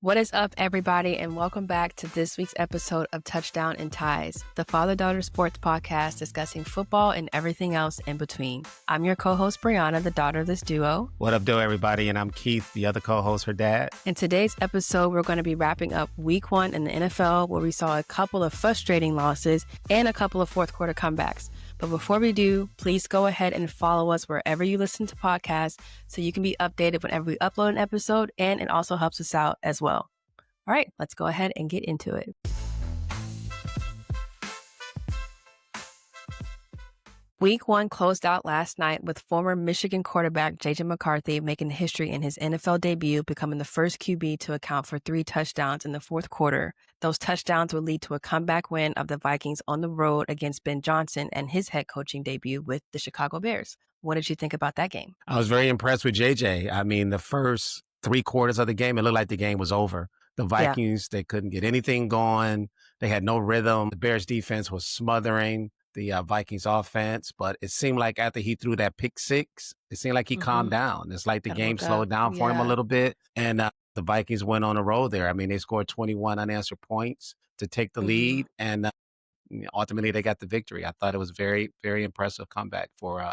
What is up, everybody, and welcome back to this week's episode of Touchdown and Ties, the father-daughter sports podcast discussing football and everything else in between. I'm your co-host, Brianna, the daughter of this duo. What up, everybody? And I'm Keith, the other co-host, her dad. In today's episode, we're going to be wrapping up week 1 in the NFL, where we saw a couple of frustrating losses and a couple of fourth quarter comebacks. But before we do, please go ahead and follow us wherever you listen to podcasts so you can be updated whenever we upload an episode, and it also helps us out as well. All right, let's go ahead and get into it. Week 1 closed out last night with former Michigan quarterback JJ McCarthy making history in his NFL debut, becoming the first QB to account for 3 touchdowns in the fourth quarter. Those touchdowns would lead to a comeback win of the Vikings on the road against Ben Johnson and his head coaching debut with the Chicago Bears. What did you think about that game? I was very impressed with JJ. I mean, the first 3 quarters of the game, it looked like the game was over. The Vikings, They couldn't get anything going. They had no rhythm. The Bears defense was smothering the Vikings offense, but it seemed like after he threw that pick 6, it seemed like he calmed down. It's like the game slowed down for him a little bit, and the Vikings went on a roll there. I mean, they scored 21 unanswered points to take the lead, and ultimately they got the victory. I thought it was very, very impressive comeback for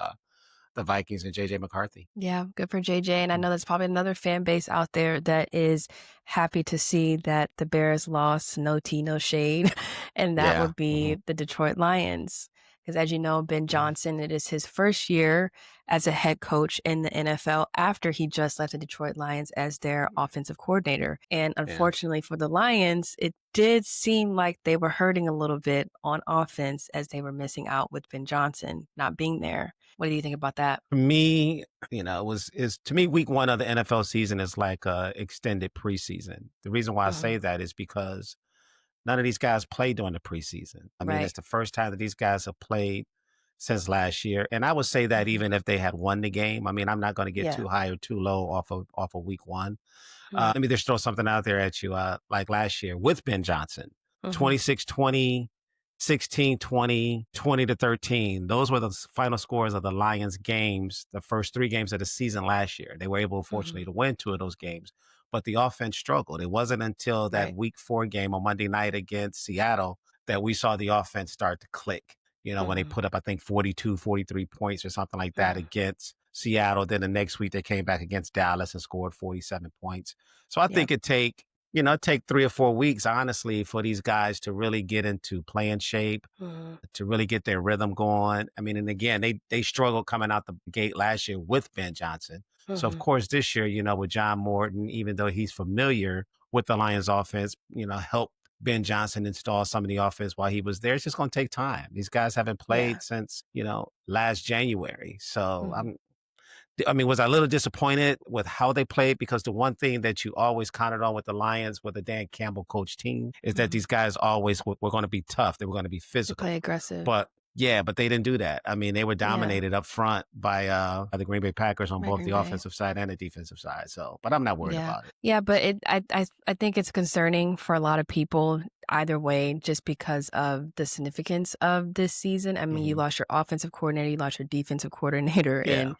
the Vikings and JJ McCarthy. Yeah, good for JJ. And I know there's probably another fan base out there that is happy to see that the Bears lost, no tea, no shade. And that would be the Detroit Lions. Because as you know, Ben Johnson, it is his first year as a head coach in the NFL after he just left the Detroit Lions as their offensive coordinator. And unfortunately for the Lions, it did seem like they were hurting a little bit on offense as they were missing out with Ben Johnson not being there. What do you think about that? For me, to me, week 1 of the NFL season is like a extended preseason. The reason why I say that is because none of these guys played during the preseason. I mean, it's the first time that these guys have played since last year. And I would say that even if they had won the game, I mean, I'm not going to get too high or too low off of week 1. Let me just throw something out there at you. Like last year with Ben Johnson, 26-20, 16-20, 20-13. Those were the final scores of the Lions games, the first 3 games of the season last year. They were able, fortunately, to win 2 of those games. But the offense struggled. It wasn't until that week 4 game on Monday night against Seattle that we saw the offense start to click. When they put up, I think, 42, 43 points or something like that against Seattle. Then the next week they came back against Dallas and scored 47 points. So I think it take 3 or 4 weeks, honestly, for these guys to really get into playing shape, to really get their rhythm going. I mean, and again, they struggled coming out the gate last year with Ben Johnson. So, of course, this year, with John Morton, even though he's familiar with the Lions offense, helped Ben Johnson install some of the offense while he was there. It's just going to take time. These guys haven't played since, last January. So, was I a little disappointed with how they played? Because the one thing that you always counted on with the Lions, with the Dan Campbell coach team, is that these guys always were going to be tough. They were going to be physical. They play aggressive. But they didn't do that. I mean, they were dominated up front by the Green Bay Packers on both the offensive side and the defensive side. So, but I'm not worried about it. Yeah, but I think it's concerning for a lot of people either way, just because of the significance of this season. I mean, you lost your offensive coordinator, you lost your defensive coordinator, and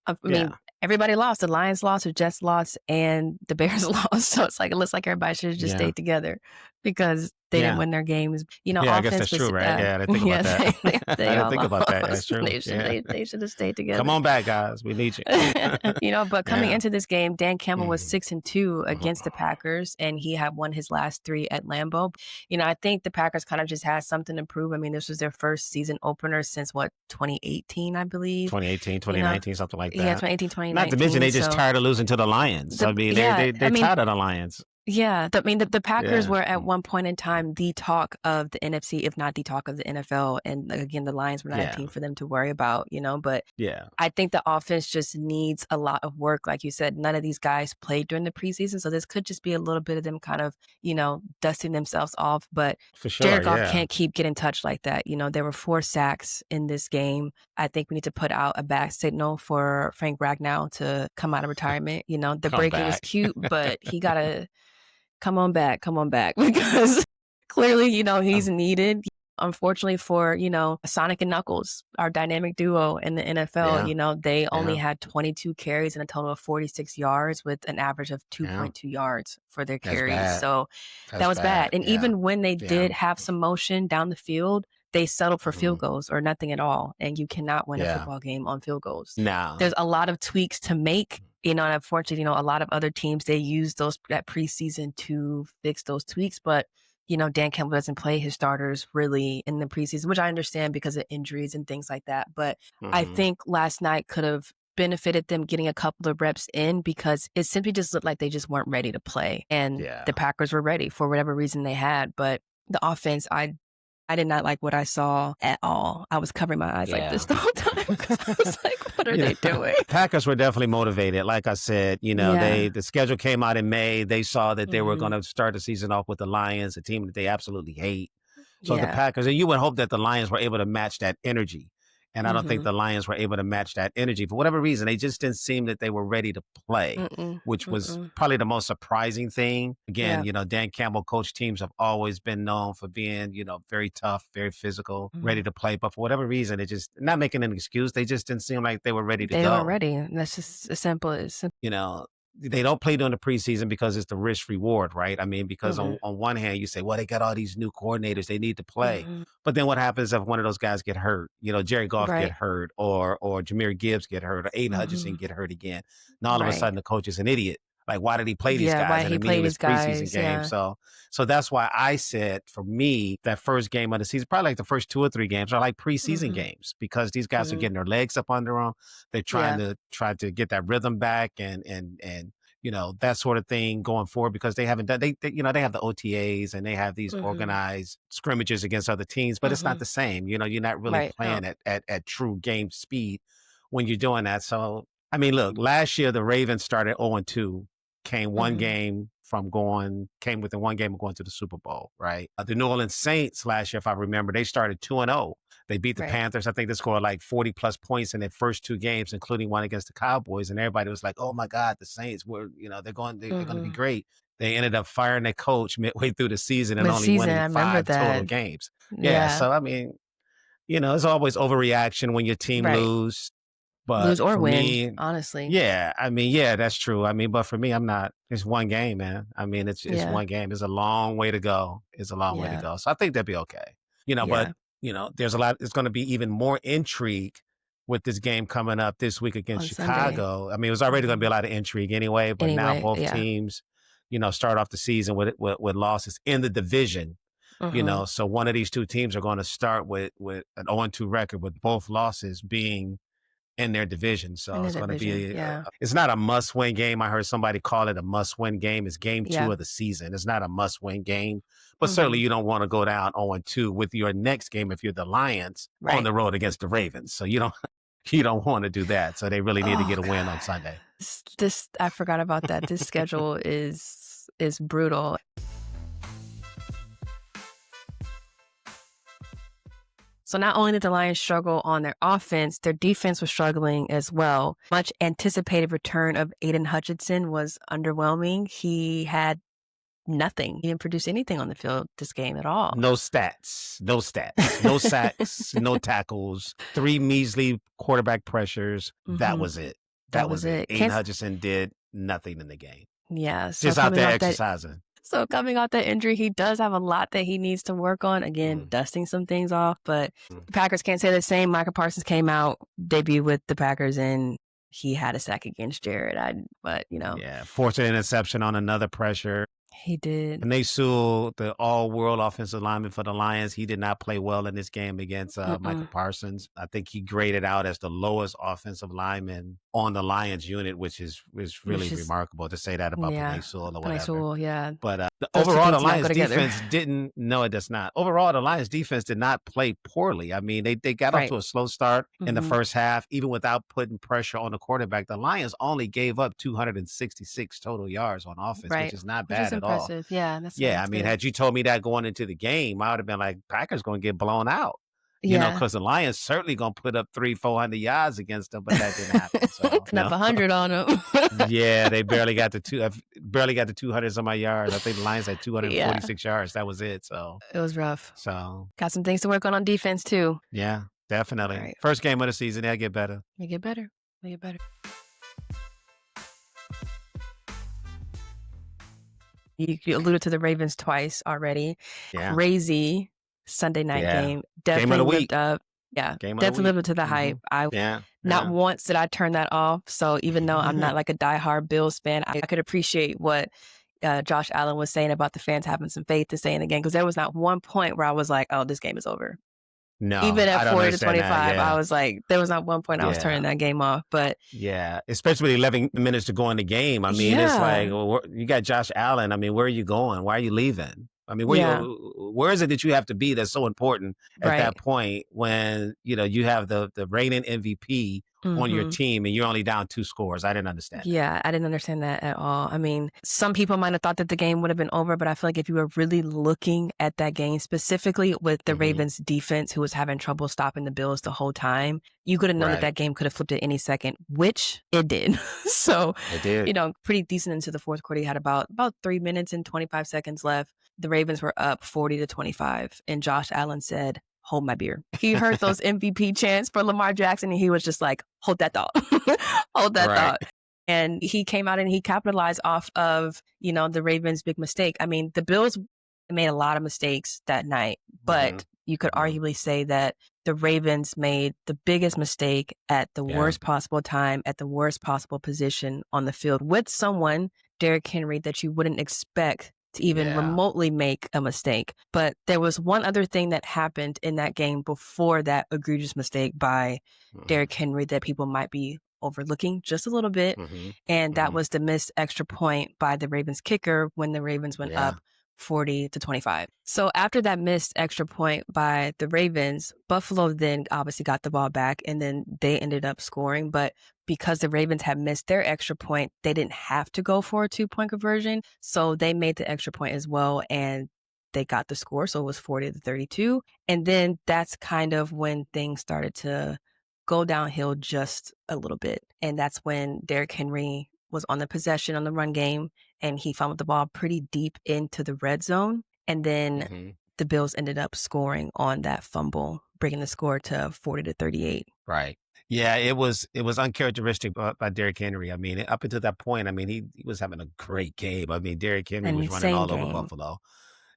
I mean, everybody lost. The Lions lost, the Jets lost, and the Bears lost. So it's like, it looks like everybody should have just stayed together because they didn't win their games. I guess that's true, right? I didn't think about that. I didn't think about that. That's true. They should have stayed together. Come on back, guys. We need you. But coming into this game, Dan Campbell was 6-2 against the Packers, and he had won his last 3 at Lambeau. I think the Packers kind of just had something to prove. I mean, this was their first season opener since 2018, I believe. 2018, 2019, something like that. Yeah, 2018, 2019. Not to mention they just tired of losing to the Lions. They're tired of the Lions. Yeah. The Packers were at one point in time the talk of the NFC, if not the talk of the NFL. And again, the Lions were not a team for them to worry about, but I think the offense just needs a lot of work. Like you said, none of these guys played during the preseason. So this could just be a little bit of them kind of, dusting themselves off. But for sure, Jared Goff can't keep getting touched like that. There were 4 sacks in this game. I think we need to put out a back signal for Frank Ragnow to come out of retirement. The breaking is cute, but he got to come on back, because clearly, he's needed. unfortunately for, Sonic and Knuckles, our dynamic duo in the NFL, they only had 22 carries and a total of 46 yards with an average of 2.2 yards for their carries. So that was bad. And even when they did have some motion down the field, they settled for field goals or nothing at all. And you cannot win a football game on field goals. No. There's a lot of tweaks to make. And unfortunately, a lot of other teams, they use that preseason to fix those tweaks. But, Dan Campbell doesn't play his starters really in the preseason, which I understand because of injuries and things like that. But I think last night could have benefited them getting a couple of reps in because it simply just looked like they just weren't ready to play. And the Packers were ready for whatever reason they had. But the offense, I did not like what I saw at all. I was covering my eyes like this the whole time because I was like, what are they doing? Packers were definitely motivated. Like I said, the schedule came out in May. They saw that they were going to start the season off with the Lions, a team that they absolutely hate. So the Packers, and you would hope that the Lions were able to match that energy. And I don't think the Lions were able to match that energy. For whatever reason, they just didn't seem that they were ready to play, which was probably the most surprising thing. Again, Dan Campbell coach teams have always been known for being, very tough, very physical, ready to play. But for whatever reason, it just, not making an excuse, they just didn't seem like they were ready to go. They weren't ready. That's just as simple as. They don't play during the preseason because it's the risk reward, right? I mean, because on one hand, you say, well, they got all these new coordinators, they need to play. But then what happens if one of those guys get hurt? Jerry Goff get hurt or Jahmyr Gibbs get hurt or Aiden Hutchinson get hurt again. Now all of a sudden the coach is an idiot. Like, why did he play these guys? Why he played his preseason game. So that's why I said, for me, that first game of the season, probably like the first 2 or 3 games are like preseason games because these guys are getting their legs up under them. They're trying to get that rhythm back and that sort of thing going forward because they haven't done, they have the OTAs and they have these organized scrimmages against other teams, but it's not the same. You're not really playing at true game speed when you're doing that. So, I mean, look, last year the Ravens started 0-2, came within one game of going to the Super Bowl, right? The New Orleans Saints last year, if I remember, they started 2-0. They beat the Panthers. I think they scored like 40 plus points in their first 2 games, including one against the Cowboys. And everybody was like, oh my God, the Saints were, they're going to be great. They ended up firing their coach midway through the season and only winning 5 total games. Yeah. So, I mean, it's always overreaction when your team lose. But lose or win, me, honestly. Yeah. I mean, that's true. I mean, but for me, it's one game, man. I mean, it's one game. It's a long way to go. So I think they'll be okay. But there's going to be even more intrigue with this game coming up this week against Chicago. Sunday. I mean, it was already going to be a lot of intrigue anyway, but now both teams, start off the season with losses in the division. So one of these 2 teams are going to start with an 0-2 record with both losses being in their division. So it's going to be, it's not a must-win game. I heard somebody call it a must-win game. It's game 2 of the season. It's not a must-win game, but certainly you don't want to go down 0-2 with your next game if you're the Lions on the road against the Ravens. So you don't want to do that. So they really need to get a win on Sunday. I forgot about that. This schedule is brutal. So not only did the Lions struggle on their offense, their defense was struggling as well. Much anticipated return of Aiden Hutchinson was underwhelming. He had nothing. He didn't produce anything on the field this game at all. No stats, no sacks, no tackles, 3 measly quarterback pressures. That was it. That was it. Aiden Hutchinson did nothing in the game. Yeah. So just out there exercising. So coming off that injury, he does have a lot that he needs to work on. Again, dusting some things off, but the Packers can't say the same. Micah Parsons came out, debuted with the Packers, and he had a sack against Jared. Yeah, forced an interception on another pressure. He did. And they sued the all-world offensive lineman for the Lions. He did not play well in this game against Micah Parsons. I think he graded out as the lowest offensive lineman on the Lions unit, which is really remarkable to say that about Penei Sewell or whatever. Penei Sewell, yeah. But overall, the Lions defense didn't. No, it does not. Overall, the Lions defense did not play poorly. I mean, they got off to a slow start in the first half, even without putting pressure on the quarterback. The Lions only gave up 266 total yards on offense, which is not bad at all. Yeah, I mean, had you told me that going into the game, I would have been like, Packers going to get blown out. because the Lions certainly going to put up 300-400 yards against them, but that didn't happen. So up 100 on them. Yeah, they barely got the 200 some odd yards. I think the Lions had 246 yards. That was it. So it was rough. So got some things to work on defense too. Yeah, definitely. Right. First game of the season, they'll get better. They get better. You alluded to the Ravens twice already. Yeah. Crazy Sunday night game. Definitely lived up. Yeah, definitely lived up to the hype. Not once did I turn that off. So even though I'm not like a diehard Bills fan, I could appreciate what Josh Allen was saying about the fans having some faith to stay in the game, because there was not one point where I was like, oh, this game is over. No, even at 40-25, I was like, there was not one point I was turning that game off. But especially with 11 minutes to go in the game. I mean, it's like, well, you got Josh Allen. I mean, where are you going? Why are you leaving? I mean, where is it that you have to be that's so important at that point when, you have the reigning MVP on your team and you're only down 2 scores? I didn't understand that. I didn't understand that at all. I mean, some people might have thought that the game would have been over, but I feel like if you were really looking at that game specifically with the Ravens defense, who was having trouble stopping the Bills the whole time, you could have known that game could have flipped at any second, which it did. So, it did. Pretty decent into the fourth quarter. You had about 3 minutes and 25 seconds left. The Ravens were up 40-25, and Josh Allen said, hold my beer. He heard those MVP chants for Lamar Jackson, and he was just like, hold that thought. Hold that thought. And he came out and he capitalized off of, the Ravens' big mistake. I mean, the Bills made a lot of mistakes that night, but you could arguably say that the Ravens made the biggest mistake at the worst possible time, at the worst possible position on the field, with someone, Derrick Henry, that you wouldn't expect to even remotely make a mistake. But there was one other thing that happened in that game before that egregious mistake by Derrick Henry that people might be overlooking just a little bit. And that was the missed extra point by the Ravens kicker when the Ravens went up 40-25. So after that missed extra point by the Ravens, Buffalo then obviously got the ball back, and then they ended up scoring. But because the Ravens had missed their extra point, they didn't have to go for a 2-point conversion. So they made the extra point as well, and they got the score. So it was 40-32. And then that's kind of when things started to go downhill just a little bit. And that's when Derrick Henry was on the possession on the run game, and he fumbled the ball pretty deep into the red zone. And then the Bills ended up scoring on that fumble, bringing the score to 40-38. Right. Yeah, it was uncharacteristic by Derrick Henry. I mean, up until that point, I mean, he was having a great game. I mean, Derrick Henry was running all over Buffalo.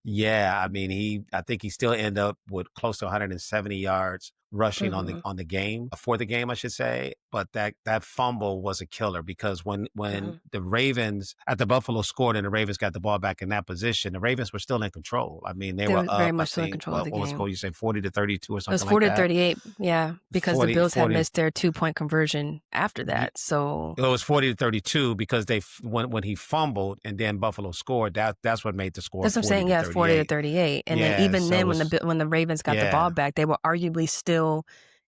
Yeah, I mean, I think he still ended up with close to 170 yards rushing on the game, for the game, I should say. But that fumble was a killer, because when the Ravens at the Buffalo scored and the Ravens got the ball back in that position, the Ravens were still in control. I mean, they were up, very much still in control of the game. What was the score? You say 40-32 or something like that? It was 40-38, yeah, because the Bills had missed their 2-point conversion after that. So it was 40-32 because when he fumbled and then Buffalo scored, that's what made the score. That's what I'm saying. Yeah, 40-38, and then even then when the Ravens got the ball back, they were arguably still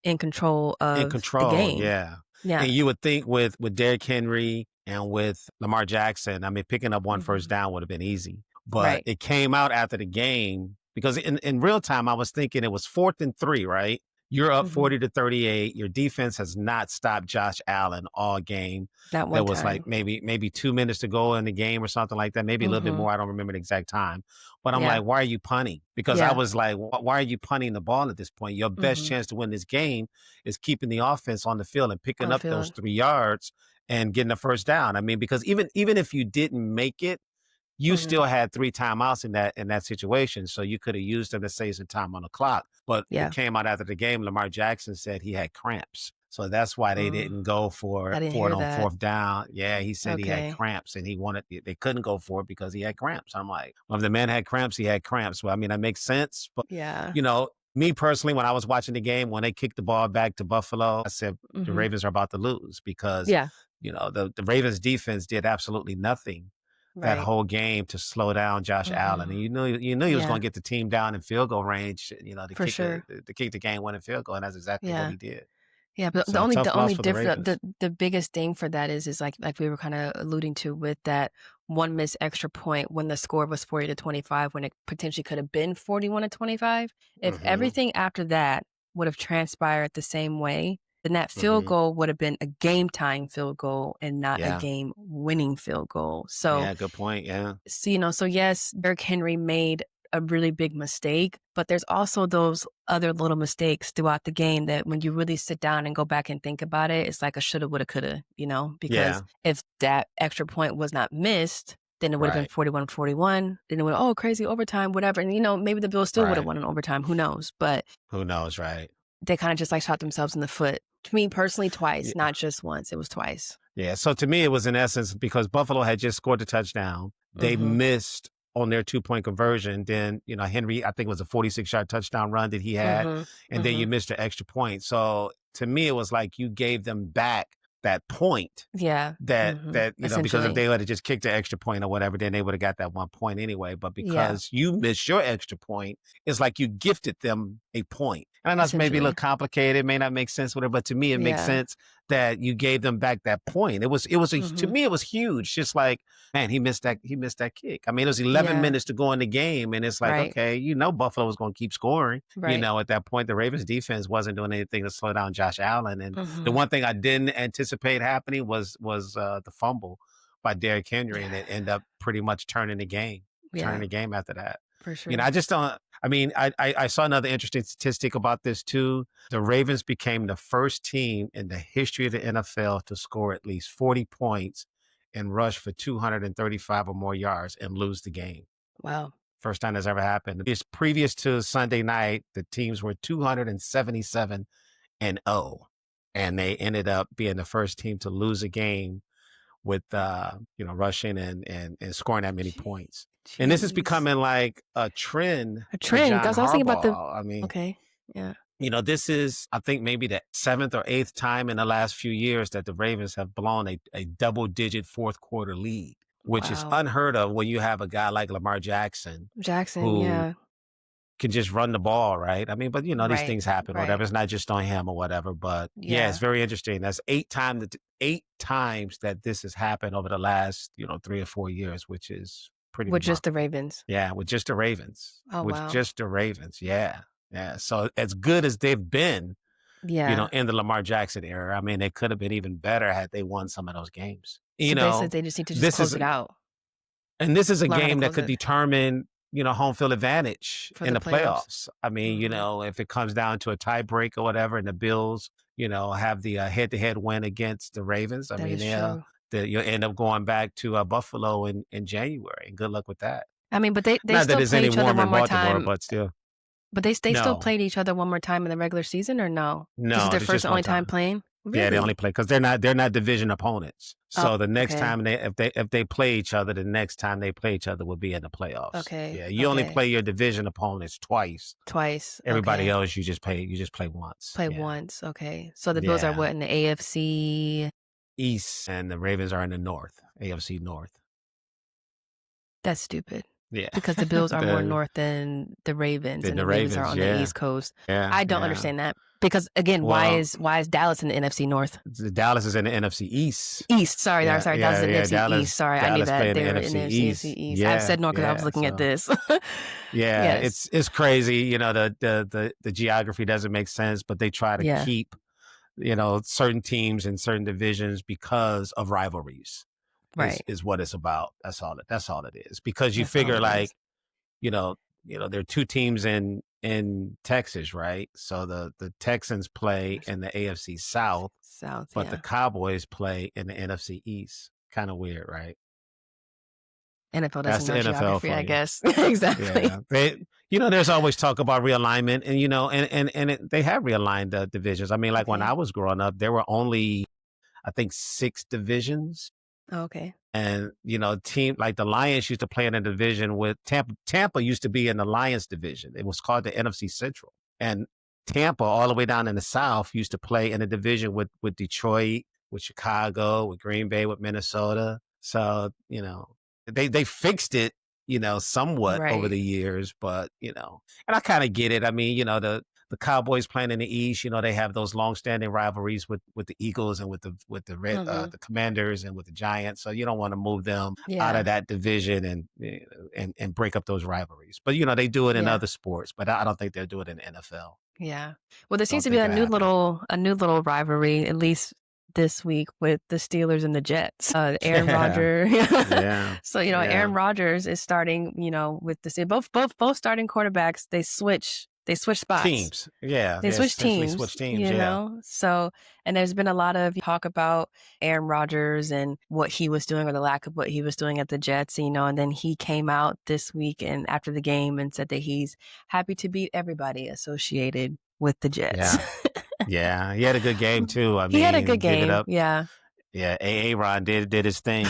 in control of the game. Yeah. And you would think with Derrick Henry and with Lamar Jackson, I mean, picking up one first down would have been easy. But it came out after the game, because in real time, I was thinking it was 4th and 3, right? You're up 40-38. Your defense has not stopped Josh Allen all game. There was like maybe 2 minutes to go in the game or something like that. Maybe a little bit more. I don't remember the exact time. But I'm like, why are you punting? Because I was like, why are you punting the ball at this point? Your best chance to win this game is keeping the offense on the field and picking up those 3 yards and getting a first down. I mean, because even if you didn't make it, you still had 3 timeouts in that situation. So you could have used them to save some time on the clock. But it came out after the game, Lamar Jackson said he had cramps. So that's why they didn't go for it on 4th down. Yeah, he said he had cramps, and they couldn't go for it because he had cramps. I'm like, well, if the man had cramps, he had cramps. Well, I mean, that makes sense. But, me personally, when I was watching the game, when they kicked the ball back to Buffalo, I said the Ravens are about to lose, because, the Ravens defense did absolutely nothing that whole game to slow down Josh Allen. And you knew he was going to get the team down in field goal range, to kick the game-winning field goal, and that's exactly what he did. Yeah, but the only difference, the biggest thing for that is like we were kind of alluding to with that one missed extra point when the score was 40-25, when it potentially could have been 41-25. If everything after that would have transpired the same way, then that field goal would have been a game-time field goal and not a game-winning field goal. So, yeah, good point. Yeah. So yes, Derrick Henry made a really big mistake, but there's also those other little mistakes throughout the game that when you really sit down and go back and think about it, it's like a shoulda, woulda, coulda, because if that extra point was not missed, then it would have been 41-41. Then it would, crazy overtime, whatever. And, maybe the Bills still would have won in overtime. Who knows? But who knows, right? They kind of just like shot themselves in the foot. To me personally, twice, not just once. It was twice. Yeah. So to me, it was in essence because Buffalo had just scored the touchdown. They missed on their 2-point conversion. Then, Henry, I think it was a 46-yard touchdown run that he had. And then you missed an extra point. So to me, it was like you gave them back that point. Yeah. That because if they would have just kicked the extra point or whatever, then they would have got that 1 point anyway. But because you missed your extra point, it's like you gifted them a point. And I know it's maybe a little complicated, it may not make sense, whatever, but to me it makes sense that you gave them back that point. It was to me it was huge. Just like, man, he missed that kick. I mean, it was 11 minutes to go in the game, and it's like, okay, Buffalo was going to keep scoring. At that point, the Ravens defense wasn't doing anything to slow down Josh Allen. And the one thing I didn't anticipate happening was the fumble by Derrick Henry, and it ended up pretty much turning the game after that. For sure. I just don't. I mean, I saw another interesting statistic about this too. The Ravens became the first team in the history of the NFL to score at least 40 points and rush for 235 or more yards and lose the game. Wow. First time that's ever happened. It's previous to Sunday night, the teams were 277-0, and they ended up being the first team to lose a game with rushing and scoring that many points. Jeez. And this is becoming like a trend. A trend. I was thinking about okay. Yeah. This is, I think, maybe the 7th or 8th time in the last few years that the Ravens have blown a double-digit fourth quarter lead, which is unheard of when you have a guy like Lamar Jackson. Who can just run the ball, right? I mean, but these things happen, whatever. It's not just on him or whatever. But it's very interesting. That's 8 times that this has happened over the last 3 or 4 years, which is pretty. With just the Ravens. Yeah, with just the Ravens. Oh, with wow. just the Ravens. Yeah. So as good as they've been, in the Lamar Jackson era, I mean, they could have been even better had they won some of those games. Basically, they just need to close it out. And this is a game that could determine home field advantage in the playoffs. I mean, if it comes down to a tie break or whatever, and the Bills, have the head-to-head win against the Ravens, I mean, you'll end up going back to Buffalo in January. And good luck with that. I mean, but they still play each other one more time. But still. But they still played each other one more time in the regular season, or no? No, this is their first and only time playing. Really? Yeah, they only play because they're not division opponents. So the next time if they play each other, the next time they play each other will be in the playoffs. Okay. Yeah, you only play your division opponents twice. Everybody else you just play once. Once. Okay. So the Bills are what, in the AFC East, and the Ravens are in the North, AFC North. That's stupid. Yeah. Because the Bills are more north than the Ravens, and the Ravens are on the East Coast. Yeah. I don't understand that. Because again, why is Dallas in the NFC North? Dallas is in the NFC East. Sorry. Dallas is in the NFC East. Sorry, I knew that they were in the NFC East. I said North because I was looking at this. It's crazy. The geography doesn't make sense, but they try to keep certain teams in certain divisions because of rivalries. Right. Is what it's about. That's all it is. Because you figure like, there are 2 teams in Texas, right? So the Texans play in the AFC South, but the Cowboys play in the NFC East. Kind of weird, right? NFL doesn't know geography, I guess. Exactly. Yeah. There's always talk about realignment, and they have realigned the divisions. I mean, like when I was growing up, there were only, I think, 6 divisions. Oh, okay. And, team like the Lions used to play in a division with Tampa. Tampa used to be in the Lions division. It was called the NFC Central. And Tampa, all the way down in the South, used to play in a division with Detroit, with Chicago, with Green Bay, with Minnesota. So, they fixed it, somewhat over the years, but, and I kind of get it. I mean, the Cowboys playing in the East, they have those long-standing rivalries with the Eagles and with the the Commanders and with the Giants. So you don't want to move them out of that division and break up those rivalries. But they do it in other sports, but I don't think they'll do it in the NFL. Yeah. Well, there seems to be a new little rivalry, at least this week, with the Steelers and the Jets. Aaron Rodgers. Yeah. So, Aaron Rodgers is starting, with both starting quarterbacks. They switch spots. Teams. Yeah. They switch teams. Yeah. So, and there's been a lot of talk about Aaron Rodgers and what he was doing or the lack of what he was doing at the Jets, and then he came out this week and after the game and said that he's happy to beat everybody associated with the Jets. Yeah. He had a good game too. He had a good game. Give it up. Yeah. Yeah, Aaron did his thing.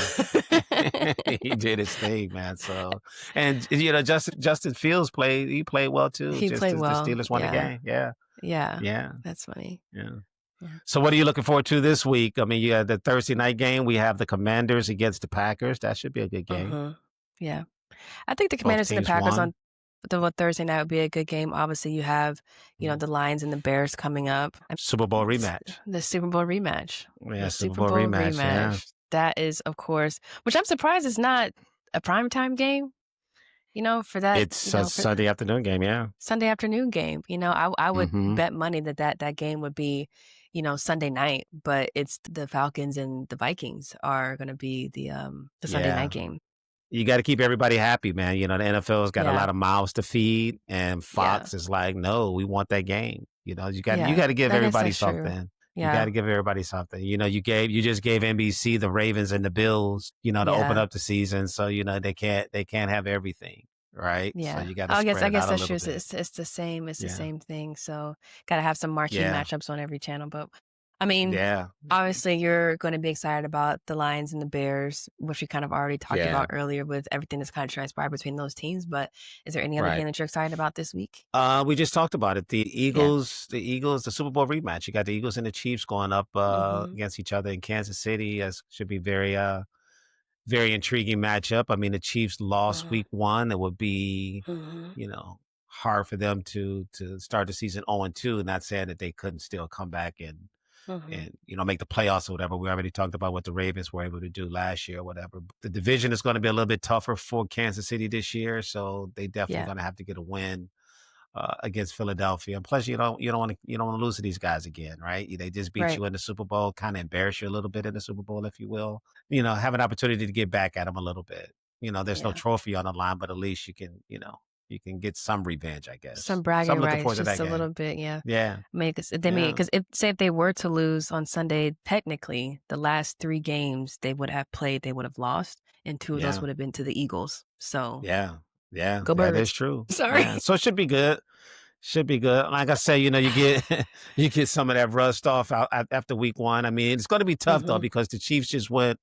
He did his thing, man. So, and Justin Fields played well too. He played well. The Steelers won the game. Yeah. Yeah. That's funny. Yeah. So, what are you looking forward to this week? I mean, you have the Thursday night game. We have the Commanders against the Packers. That should be a good game. Yeah, I think the Commanders and the Packers on the Thursday night would be a good game. Obviously, you have the Lions and the Bears coming up. Super Bowl rematch. The Super Bowl rematch. Yeah, Super Bowl rematch. Yeah. That is, of course, which I'm surprised is not a primetime game. For that. It's a Sunday afternoon game. Yeah. Sunday afternoon game. I would bet money that game would be, Sunday night, but it's the Falcons and the Vikings are going to be the Sunday night game. You got to keep everybody happy, man. The NFL's got a lot of mouths to feed, and Fox is like, no, we want that game. You got to give everybody something. Yeah. You got to give everybody something. You just gave NBC the Ravens and the Bills, to open up the season. So, they can't have everything. Right. Yeah. So you got to I guess that's true. It's the same. It's the same thing. So got to have some marquee matchups on every channel. But I mean, obviously you're going to be excited about the Lions and the Bears, which we kind of already talked about earlier with everything that's kind of transpired between those teams. But is there any other game that you're excited about this week? We just talked about it. The Eagles, the Super Bowl rematch. You got the Eagles and the Chiefs going up against each other in Kansas City. Should be very intriguing matchup. I mean, the Chiefs lost week 1. It would be, hard for them to start the season 0-2. Not saying that they couldn't still come back and make the playoffs or whatever. We already talked about what the Ravens were able to do last year or whatever. The division is going to be a little bit tougher for Kansas City this year, so they definitely going to have to get a win against Philadelphia. And plus, you don't want to lose to these guys again, right? They just beat you in the Super Bowl, kind of embarrass you a little bit in the Super Bowl, if you will. Have an opportunity to get back at them a little bit. There's no trophy on the line, but at least you can get some revenge, I guess. Some bragging rights, just a little bit, yeah. Yeah. Because if they were to lose on Sunday, technically, the last 3 games they would have played, they would have lost, and 2 of those would have been to the Eagles. So yeah, go Birds. That is true. Sorry. Yeah. So it should be good. Like I say, you get some of that rust off after week 1. I mean, it's going to be tough though, because the Chiefs just went,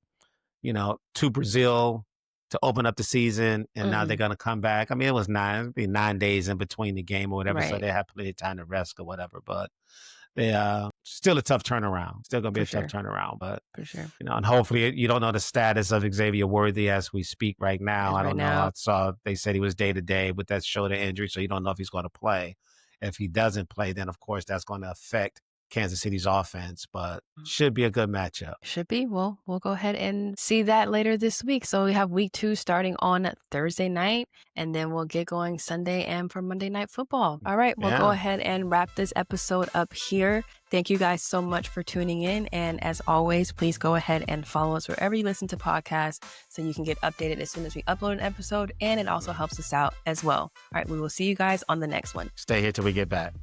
to Brazil to open up the season, and now they're going to come back. I mean, it was 9 days in between the game or whatever, so they have plenty of time to rest or whatever. But they still a tough turnaround. Still going to be tough turnaround, but for sure. And hopefully you don't know the status of Xavier Worthy as we speak right now. I don't know. I saw they said he was day to day with that shoulder injury, so you don't know if he's going to play. If he doesn't play, then of course that's going to affect Kansas City's offense, but should be a good matchup. Should be. Well, we'll go ahead and see that later this week. So we have week 2 starting on Thursday night, and then we'll get going Sunday and for Monday Night Football. All right, we'll go ahead and wrap this episode up here. Thank you guys so much for tuning in. And as always, please go ahead and follow us wherever you listen to podcasts so you can get updated as soon as we upload an episode. And it also helps us out as well. All right, we will see you guys on the next one. Stay here till we get back.